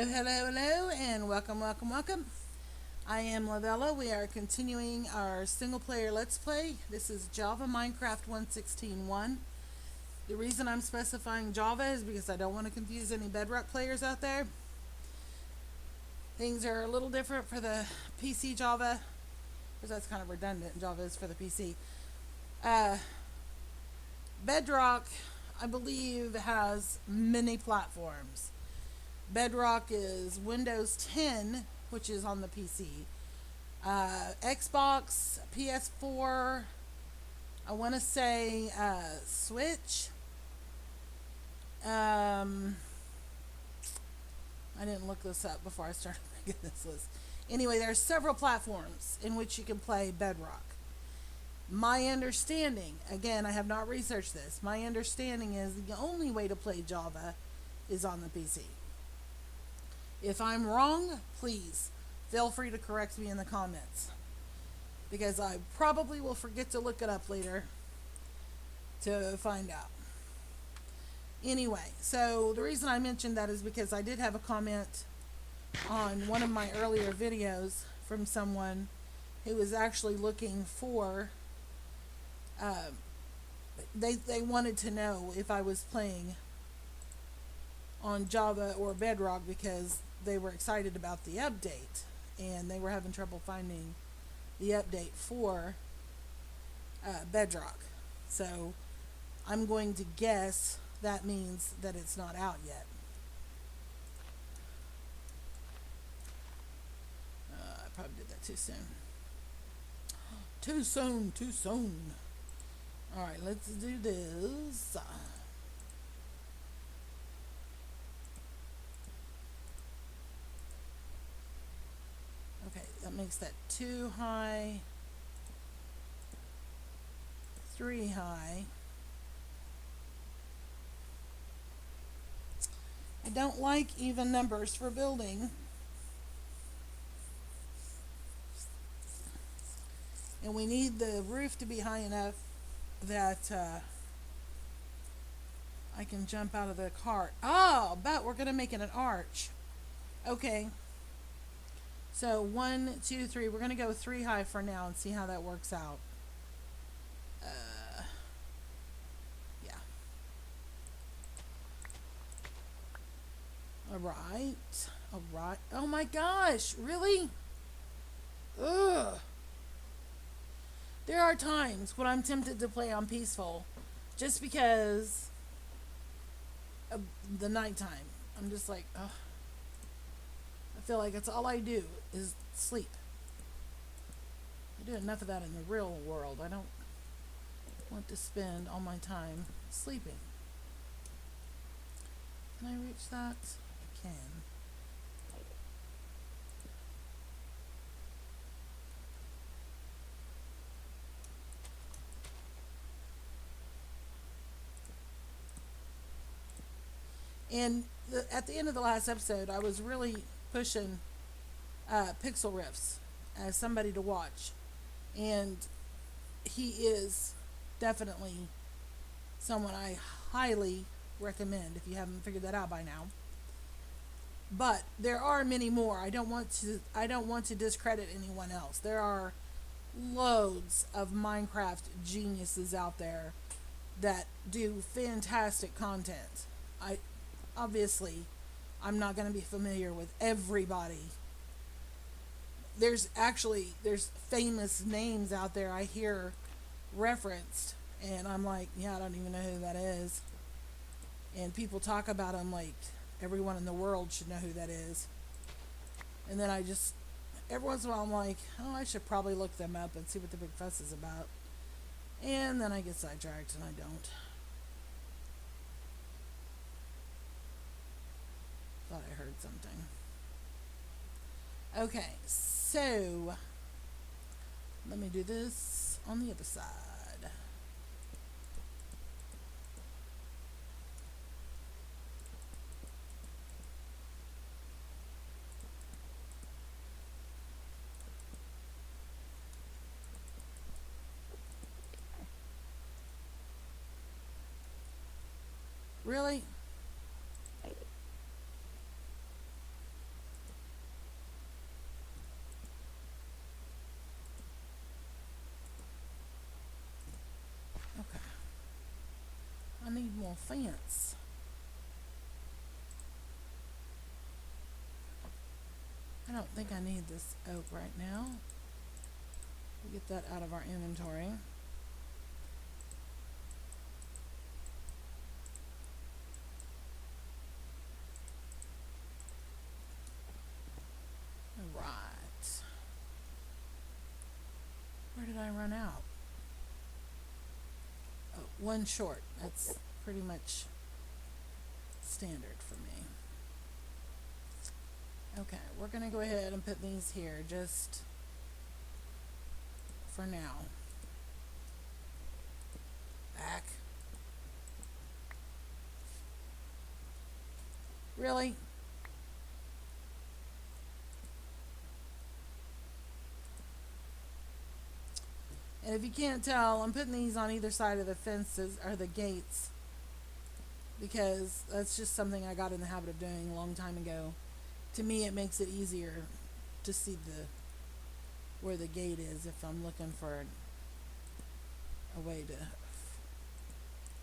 Hello, and welcome. I am Lavella. We are continuing our single player Let's Play. This is Java Minecraft 1.16.1. The reason I'm specifying Java is because I don't want to confuse any Bedrock players out there. Things are a little different for the PC Java, because that's kind of redundant. Java is for the PC. Bedrock, I believe, has many platforms. Bedrock is Windows 10, which is on the PC. Xbox, PS4, I want to say Switch. I didn't look this up before I started making this list. Anyway, there are several platforms in which you can play Bedrock. My understanding, again, I have not researched this, my understanding is the only way to play Java is on the PC. If I'm wrong, please feel free to correct me in the comments, because I probably will forget to look it up later to find out. Anyway, so the reason I mentioned that is because I did have a comment on one of my earlier videos from someone who was actually looking for they wanted to know if I was playing on Java or Bedrock, because they were excited about the update and they were having trouble finding the update for Bedrock. So I'm going to guess that means that it's not out yet. I probably did that too soon. Too soon. Alright, let's do this. Okay, that makes that 2 high, 3 high. I don't like even numbers for building. And we need the roof to be high enough that I can jump out of the cart. Oh, but we're going to make it an arch. Okay. So 1, 2, 3. We're going to go 3 high for now and see how that works out. Yeah. Alright. Oh my gosh. Really? Ugh. There are times when I'm tempted to play on peaceful just because of the nighttime. I'm just like, ugh. I feel like that's all I do is sleep. I do enough of that in the real world. I don't want to spend all my time sleeping. Can I reach that? I can. And at the end of the last episode, I was really pushing Pixel Riffs as somebody to watch. And he is definitely someone I highly recommend if you haven't figured that out by now. But there are many more. I don't want to discredit anyone else. There are loads of Minecraft geniuses out there that do fantastic content. Obviously, I'm not going to be familiar with everybody. There's famous names out there I hear referenced, and I'm like, yeah, I don't even know who that is. And people talk about them like everyone in the world should know who that is. And then every once in a while I'm like, oh, I should probably look them up and see what the big fuss is about. And then I get sidetracked and I don't. Thought I heard something. Okay, so let me do this on the other side. Really? little fence. I don't think I need this oak right now. We'll get that out of our inventory. Right. Where did I run out? Oh, one short. That's pretty much standard for me. Okay, we're going to go ahead and put these here just for now. Back. Really? And if you can't tell, I'm putting these on either side of the fences or the gates because that's just something I got in the habit of doing a long time ago. To me, it makes it easier to see where the gate is if I'm looking for a way to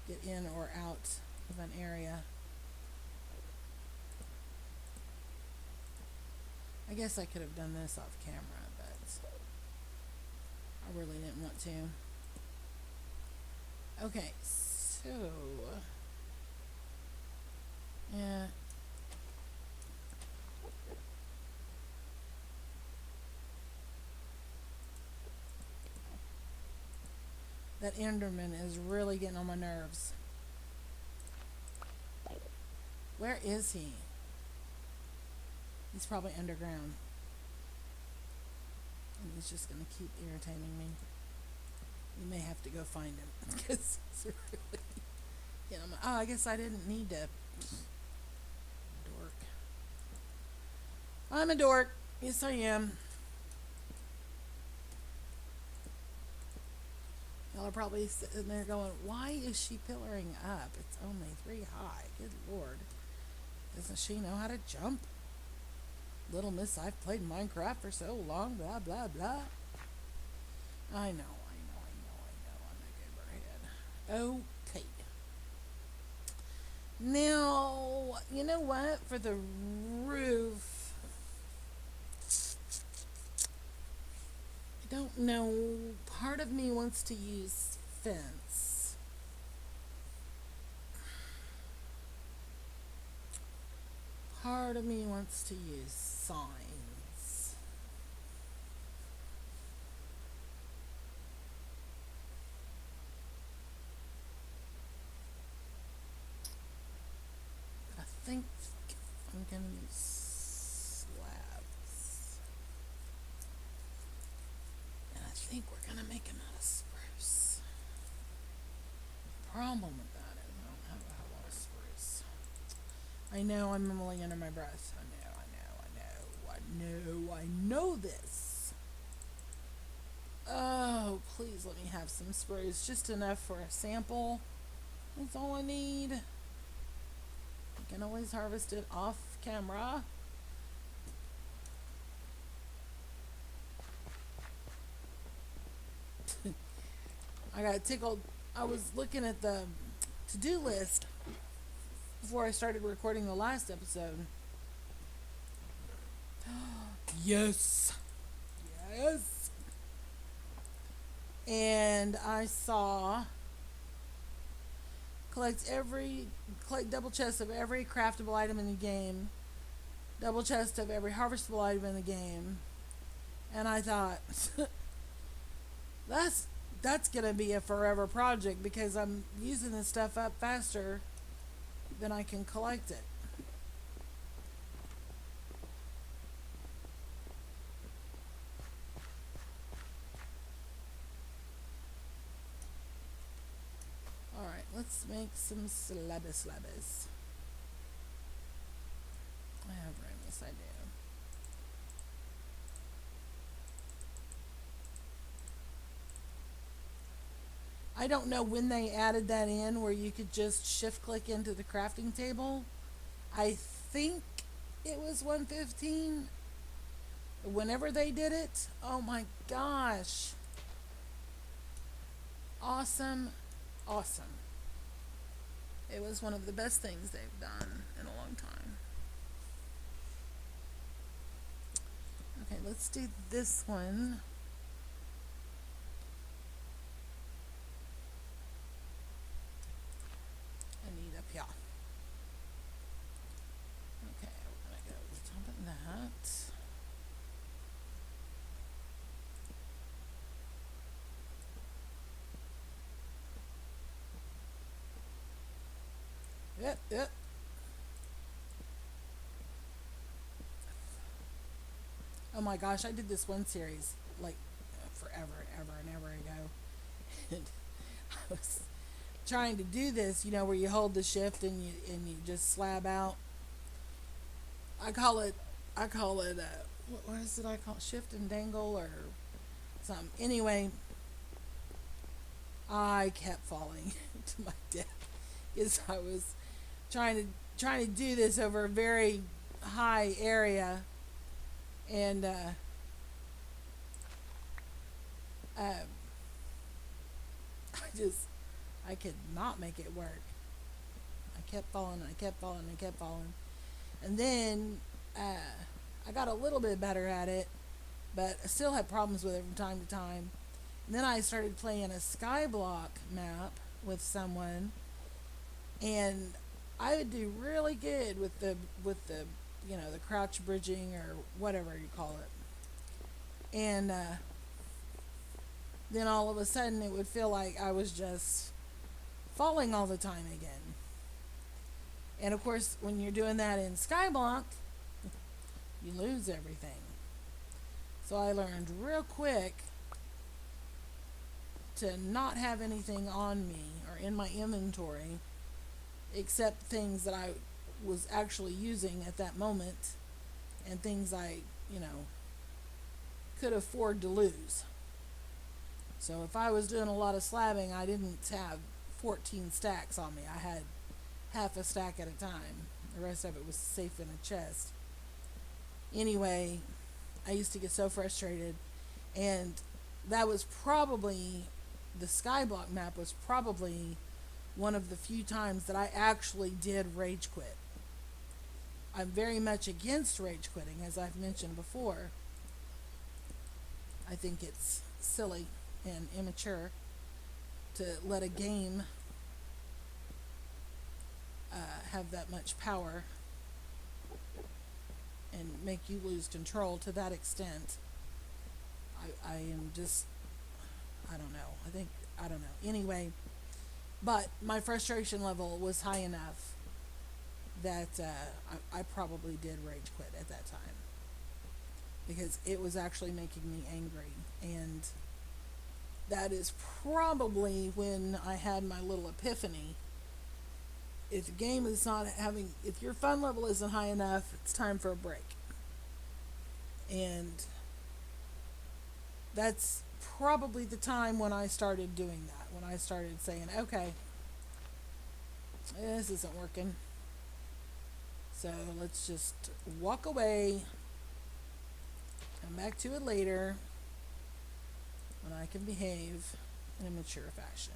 get in or out of an area. I guess I could have done this off camera, but I really didn't want to. Okay, so yeah. That Enderman is really getting on my nerves. Where is he? He's probably underground. And he's just going to keep irritating me. We may have to go find him. Because he's really... You know, oh, I guess I didn't need to... Dork. I'm a dork. Yes, I am. Y'all are probably sitting there going, why is she pillaring up? It's only 3 high. Good Lord. Doesn't she know how to jump? Little miss, I've played Minecraft for so long, blah, blah, blah. I know. I'm a gooberhead. Okay. Now, you know what? For the roof, I don't know. Part of me wants to use fence. Part of me wants to use signs. But I think I'm going to use slabs. And I think we're going to make them out of spruce. The problem with that is I don't have a whole lot of spruce. I know I'm mumbling under my breath. I know this. Oh, please let me have some spruce. Just enough for a sample. That's all I need. I can always harvest it off camera. I got tickled. I was looking at the to-do list before I started recording the last episode. Yes. And I saw collect double chest of every craftable item in the game, double chest of every harvestable item in the game, and I thought that's gonna be a forever project because I'm using this stuff up faster than I can collect it. Alright, let's make some slabbers. I have room, yes I do. I don't know when they added that in where you could just shift click into the crafting table. I think it was 115. Whenever they did it, oh my gosh. Awesome. It was one of the best things they've done in a long time. Okay, let's do this one. I need up here. Okay, we're gonna go jump in that. Yep, yep. Oh my gosh, I did this one series like forever and ever and ever ago. And I was trying to do this, where you hold the shift and you just slab out. I call it what is it I call it? Shift and dangle or something. Anyway, I kept falling to my death because I was trying to do this over a very high area, and um, I could not make it work. I kept falling, I kept falling, I kept falling, and then I got a little bit better at it, but I still had problems with it from time to time. And then I started playing a Skyblock map with someone, and I would do really good with the the crouch bridging or whatever you call it, and then all of a sudden it would feel like I was just falling all the time again. And of course, when you're doing that in Skyblock, you lose everything. So I learned real quick to not have anything on me or in my inventory except things that I was actually using at that moment and things I, could afford to lose. So if I was doing a lot of slabbing, I didn't have 14 stacks on me. I had half a stack at a time. The rest of it was safe in a chest. Anyway, I used to get so frustrated, and that was probably the Skyblock map was probably one of the few times that I actually did rage quit. I'm very much against rage quitting, as I've mentioned before. I think it's silly and immature to let a game have that much power and make you lose control to that extent. I am just, I don't know. I don't know. Anyway, but my frustration level was high enough that I probably did rage quit at that time because it was actually making me angry. And that is probably when I had my little epiphany. If the game is not having, if your fun level isn't high enough, it's time for a break. And that's probably the time when I started doing that. When I started saying, okay, this isn't working. So let's just walk away, come back to it later when I can behave in a mature fashion.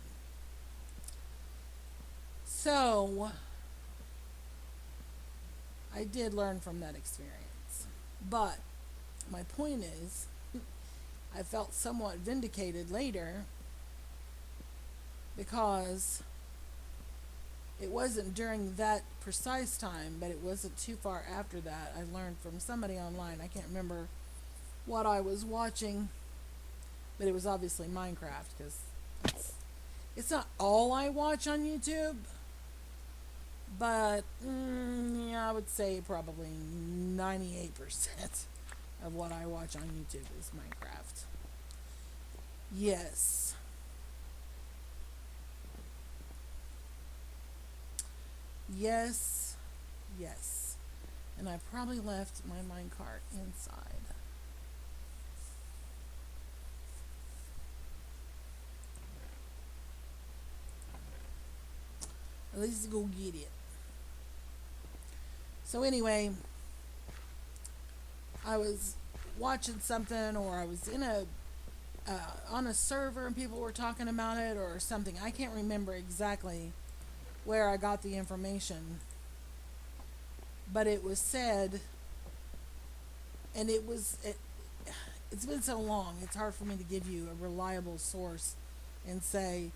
So I did learn from that experience. But my point is, I felt somewhat vindicated later because it wasn't during that precise time, but it wasn't too far after that. I learned from somebody online. I can't remember what I was watching, but it was obviously Minecraft because it's not all I watch on YouTube, but yeah, I would say probably 98% of what I watch on YouTube is Minecraft. Yes. Yes. Yes. And I probably left my minecart inside. At least go get it. So anyway, I was watching something, or I was in a on a server and people were talking about it or something. I can't remember exactly where I got the information, but it was said, and it's been so long, it's hard for me to give you a reliable source and say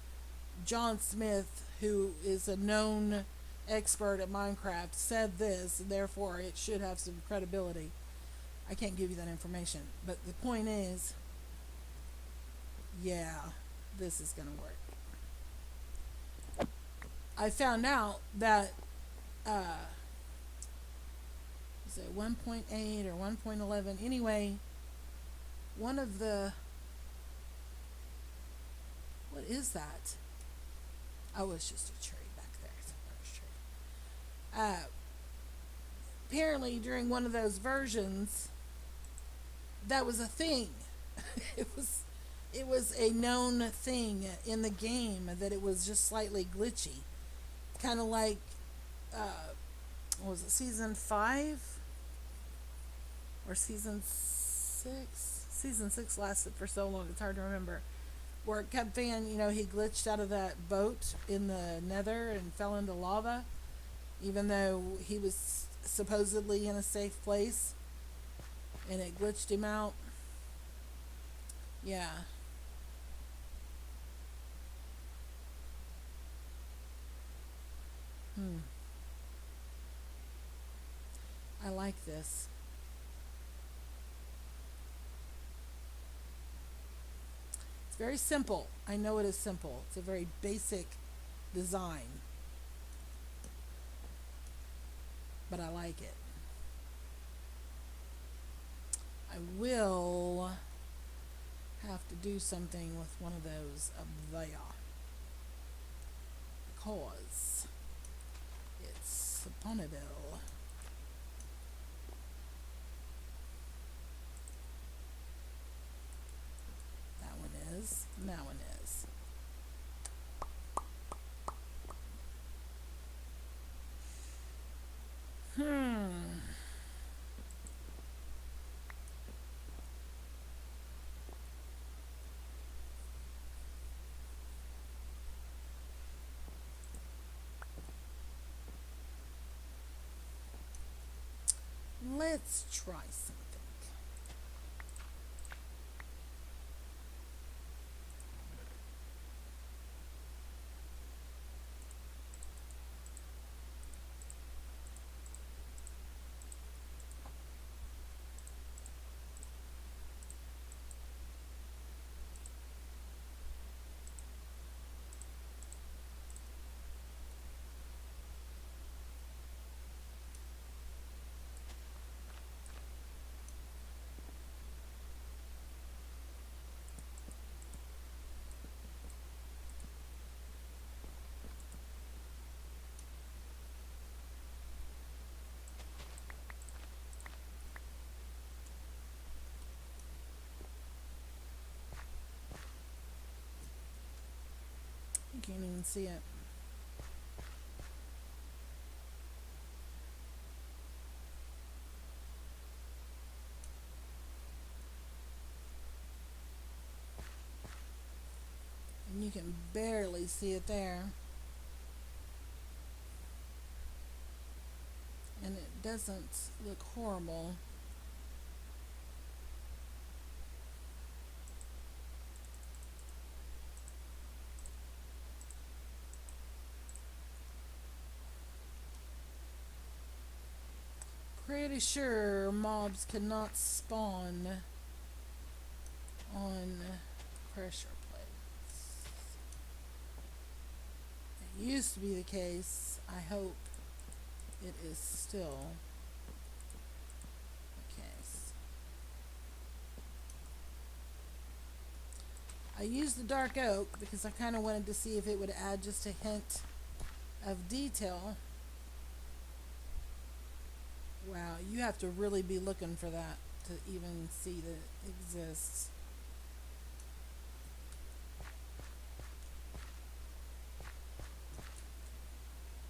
John Smith, who is a known expert at Minecraft, said this, and therefore it should have some credibility. I can't give you that information. But the point is, yeah, this is going to work. I found out that, is it 1.8 or 1.11? Anyway, one of the, what is that? Oh, it's just a tree back there. It's a birch tree. Apparently, during one of those versions, that was a thing. it was it was a known thing in the game that it was just slightly glitchy, kind of like what was it, season 5 or season 6? Season 6 lasted for so long it's hard to remember. Where it kept saying, he glitched out of that boat in the Nether and fell into lava, even though he was supposedly in a safe place, and it glitched him out. Yeah. I like this. It's very simple. I know it is simple. It's a very basic design, but I like it. I will have to do something with one of those up there, because it's a Ponyville. That one is. And that one is. Let's try something. You can't even see it. And you can barely see it there. And it doesn't look horrible. Pretty sure mobs cannot spawn on pressure plates. It used to be the case. I hope it is still the case. I used the dark oak because I kind of wanted to see if it would add just a hint of detail. Wow, you have to really be looking for that to even see that it exists.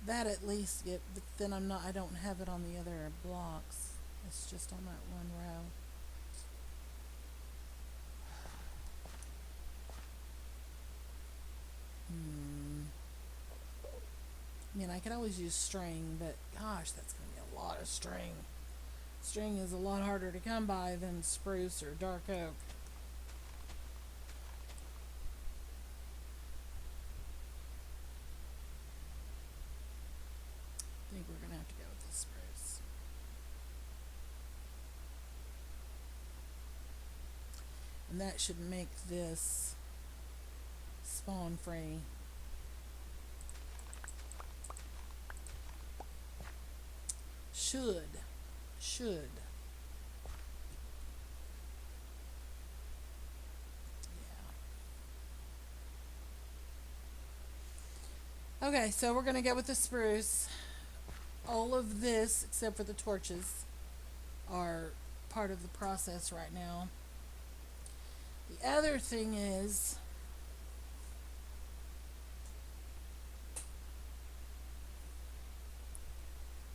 That at least get, but then I don't have it on the other blocks. It's just on that one row. I could always use string, but gosh, that's going to be a lot of string. String is a lot harder to come by than spruce or dark oak. I think we're going to have to go with the spruce. And that should make this spawn free. Should. Yeah. Okay, so we're going to go with the spruce. All of this, except for the torches, are part of the process right now. The other thing is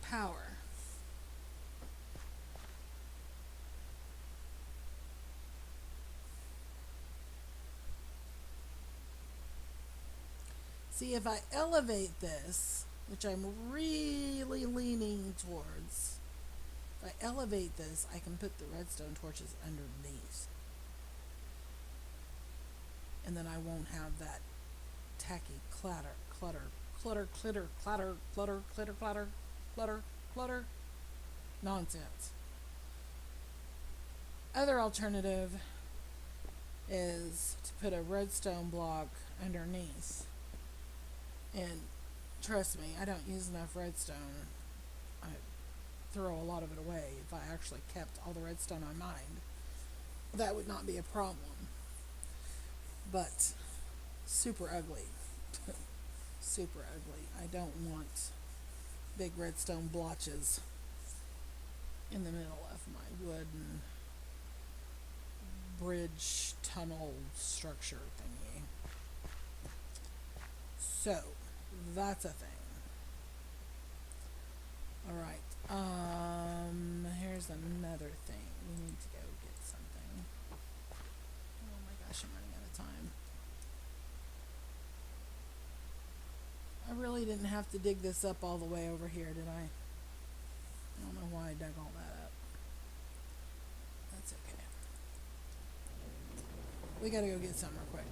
power. See, if I elevate this, which I'm really leaning towards, if I elevate this, I can put the redstone torches underneath. And then I won't have that tacky clutter nonsense. Other alternative is to put a redstone block underneath. And trust me, I don't use enough redstone. I throw a lot of it away. If I actually kept all the redstone I mined, that would not be a problem. But super ugly. Super ugly. I don't want big redstone blotches in the middle of my wooden bridge tunnel structure thingy. So that's a thing. Alright. Here's another thing. We need to go get something. Oh my gosh, I'm running out of time. I really didn't have to dig this up all the way over here, did I? I don't know why I dug all that up. That's okay. We gotta go get some real quick.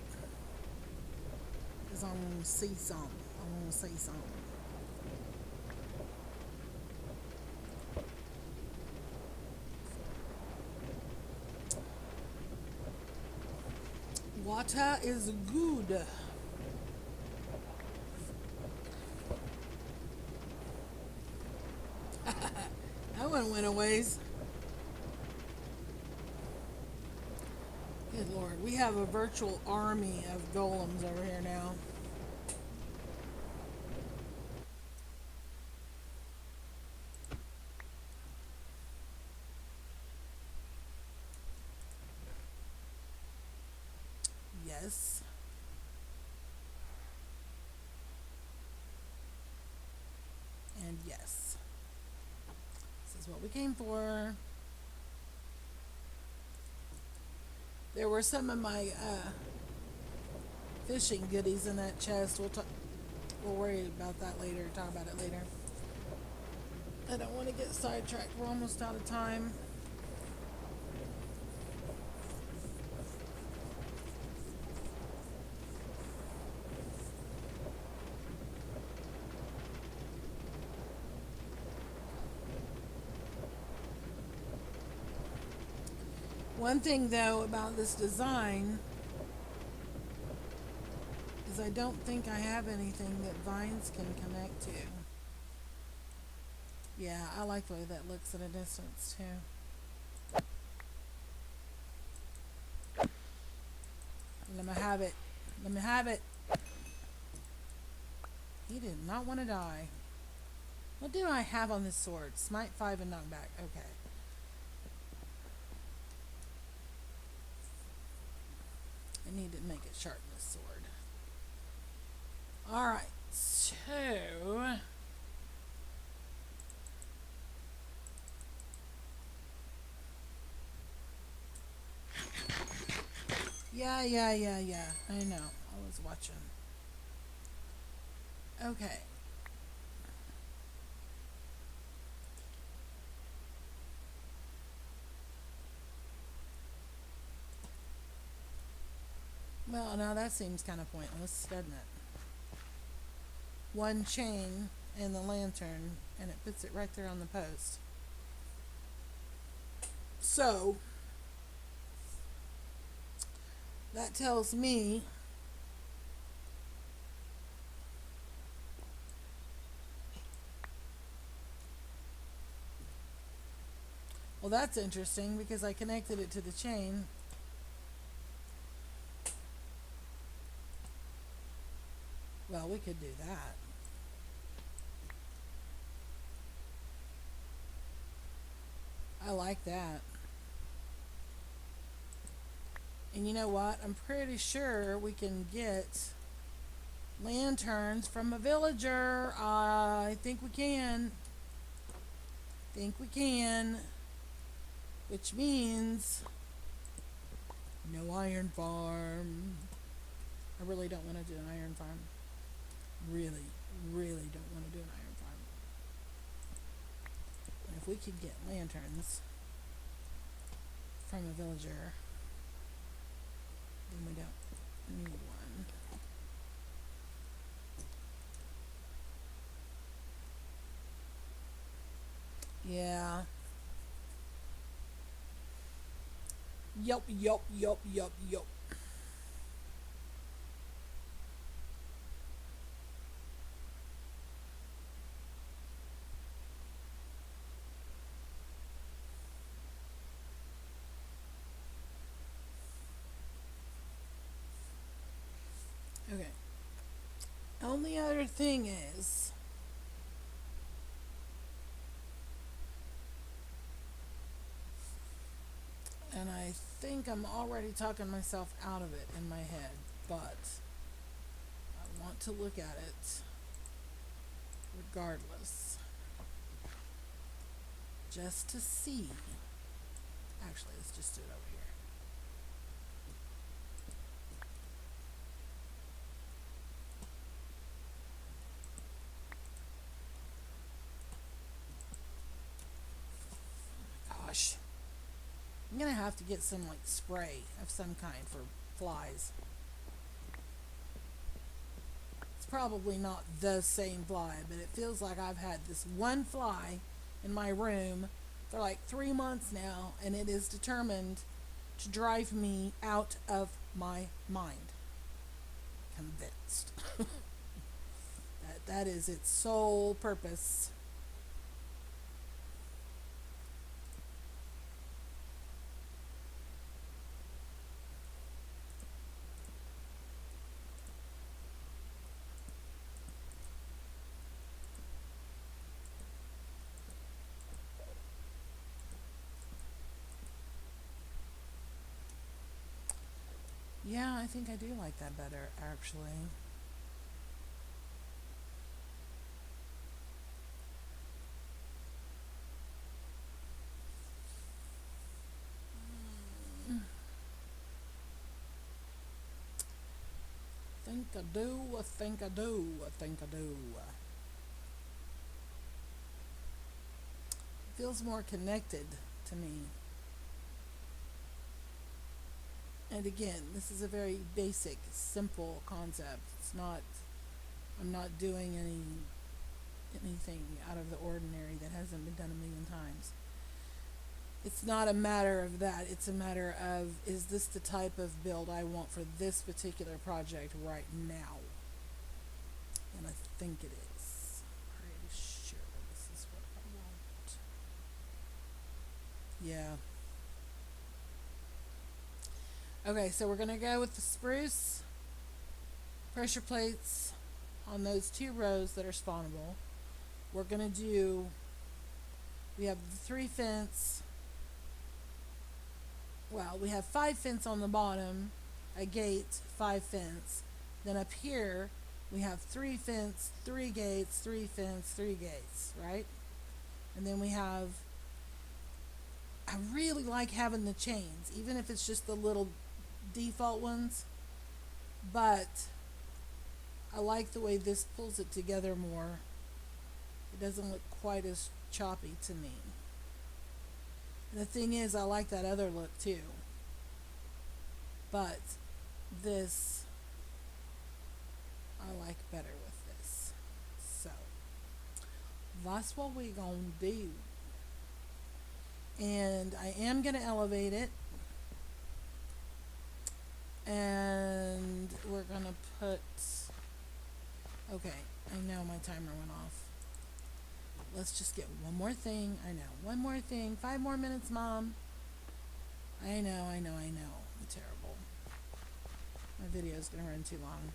Because I want to see some. I want to see some. Water is good. That one went a ways. Good Lord. We have a virtual army of golems over here now. Yes. And yes. This is what we came for. There were some of my fishing goodies in that chest. We'll worry about that later. Talk about it later. I don't want to get sidetracked. We're almost out of time. One thing though about this design is I don't think I have anything that vines can connect to. Yeah, I like the way that looks at a distance too. Let me have it. Let me have it. He did not want to die. What do I have on this sword? Smite 5 and knockback. Okay. I need to make it sharpen this sword. Alright, so yeah. I know. I was watching. Okay. Well, now that seems kind of pointless, doesn't it? One chain and the lantern, and it puts it right there on the post. So, that tells me well, that's interesting because I connected it to the chain. Well, we could do that. I like that. And you know what? I'm pretty sure we can get lanterns from a villager. I think we can. Think we can. Which means no iron farm. I really don't want to do an iron farm. Really, really don't want to do an iron farm. And if we could get lanterns from a villager, then we don't need one. Yeah. Yup, yup, yup, yup, yup. Okay. Only other thing is, and I think I'm already talking myself out of it in my head, but I want to look at it regardless. Just to see. Actually, let's just do it over here. Gosh. I'm gonna have to get some like spray of some kind for flies. It's probably not the same fly, but it feels like I've had this one fly in my room for like 3 months now, and it is determined to drive me out of my mind. Convinced. that is its sole purpose. Yeah, I think I do like that better, actually. Think I do, I think I do, I think I do. It feels more connected to me. And again, this is a very basic, simple concept. It's not, I'm not doing anything out of the ordinary that hasn't been done a million times. It's not a matter of that. It's a matter of, is this the type of build I want for this particular project right now? And I think it is. Pretty sure this is what I want. Yeah. Okay, so we're going to go with the spruce pressure plates on those 2 rows that are spawnable. We're going to do, we have the 3 fence. Well, we have 5 fence on the bottom, a gate, 5 fence. Then up here, we have 3 fence, 3 gates, 3 fence, 3 gates, right? And then we have, I really like having the chains, even if it's just the little default ones, but I like the way this pulls it together more. It doesn't look quite as choppy to me. And the thing is, I like that other look too. But this I like better with this. So that's what we gonna do. And I am gonna elevate it. And we're gonna put, okay, I know my timer went off. Let's just get one more thing. I know, one more thing. 5 more minutes, Mom. I know. I'm terrible. My video's gonna run too long.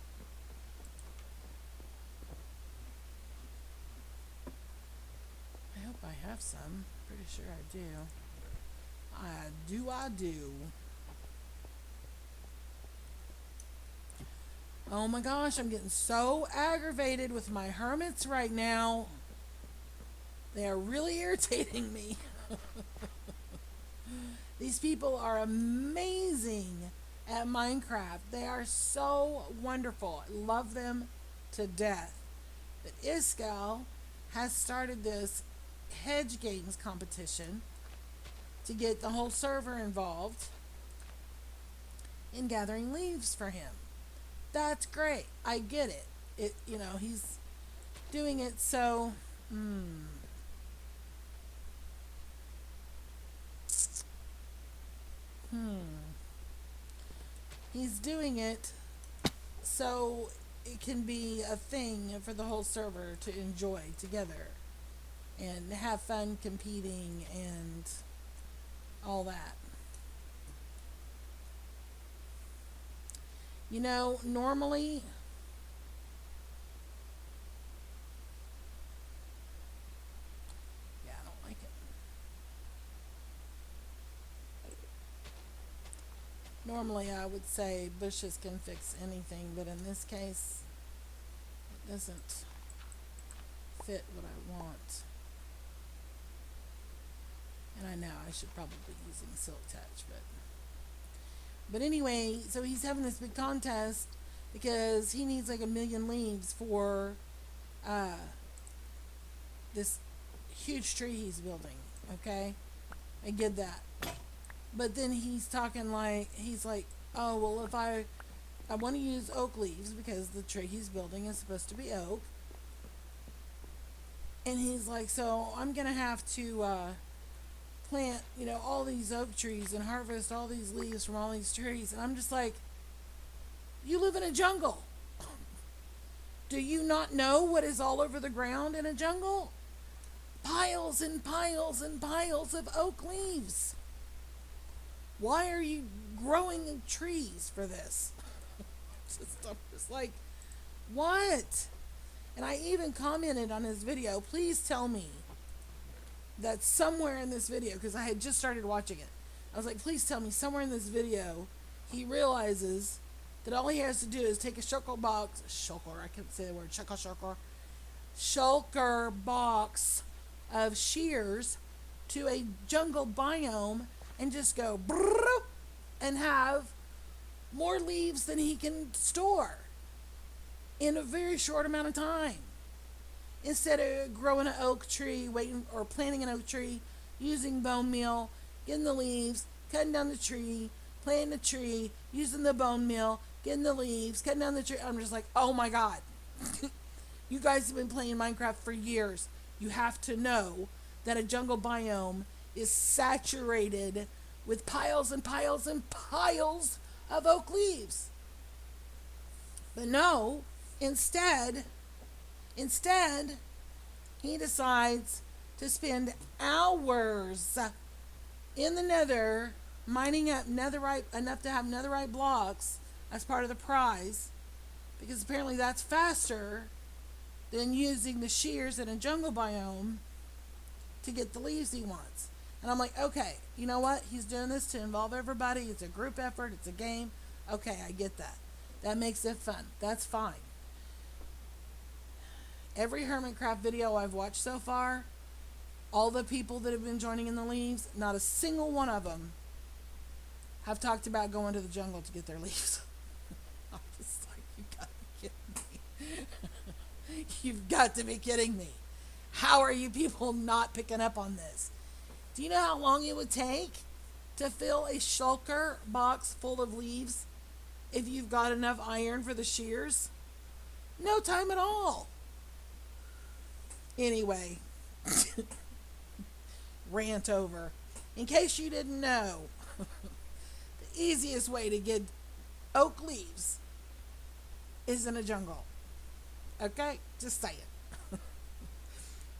I hope I have some. Pretty sure I do. I do. Oh my gosh, I'm getting so aggravated with my hermits right now. They are really irritating me. These people are amazing at Minecraft. They are so wonderful. I love them to death. But Iskall has started this hedge games competition to get the whole server involved in gathering leaves for him. That's great. I get it. He's doing it so he's doing it so it can be a thing for the whole server to enjoy together and have fun competing and all that. Normally yeah, I don't like it. Normally I would say bushes can fix anything, but in this case it doesn't fit what I want. And I know I should probably be using silk touch, but anyway, so he's having this big contest because he needs like 1 million leaves for this huge tree he's building. Okay, I get that, but then he's talking like he's like, oh well, if I want to use oak leaves because the tree he's building is supposed to be oak, and he's like, so I'm gonna have to plant, all these oak trees and harvest all these leaves from all these trees. And I'm just like, you live in a jungle. Do you not know what is all over the ground in a jungle? Piles and piles and piles of oak leaves. Why are you growing trees for this? I'm just like, what? And I even commented on his video, please tell me that somewhere in this video, because I had just started watching it, I was like, please tell me somewhere in this video he realizes that all he has to do is take a shulker box of shears to a jungle biome and just go brrrr, and have more leaves than he can store in a very short amount of time. Instead of growing an oak tree, or planting an oak tree, using bone meal, getting the leaves, cutting down the tree, planting the tree, using the bone meal, getting the leaves, cutting down the tree. I'm just like, oh my God. You guys have been playing Minecraft for years. You have to know that a jungle biome is saturated with piles and piles and piles of oak leaves. But no, instead, he decides to spend hours in the nether mining up netherite enough to have netherite blocks as part of the prize, because apparently that's faster than using the shears in a jungle biome to get the leaves he wants. And I'm like, okay, you know what? He's doing this to involve everybody. It's a group effort. It's a game. Okay, I get that. That makes it fun. That's fine. Every Hermitcraft video I've watched so far, all the people that have been joining in the leaves, not a single one of them have talked about going to the jungle to get their leaves. I'm just like, you gotta be kidding me. You've got to be kidding me. How are you people not picking up on this? Do you know how long it would take to fill a shulker box full of leaves? If you've got enough iron for the shears, no time at all. Anyway, rant over. In case you didn't know, the easiest way to get oak leaves is in a jungle. Okay? Just say it.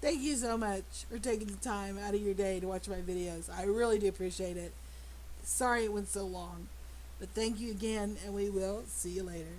Thank you so much for taking the time out of your day to watch my videos. I really do appreciate it. Sorry it went so long. But thank you again, and we will see you later.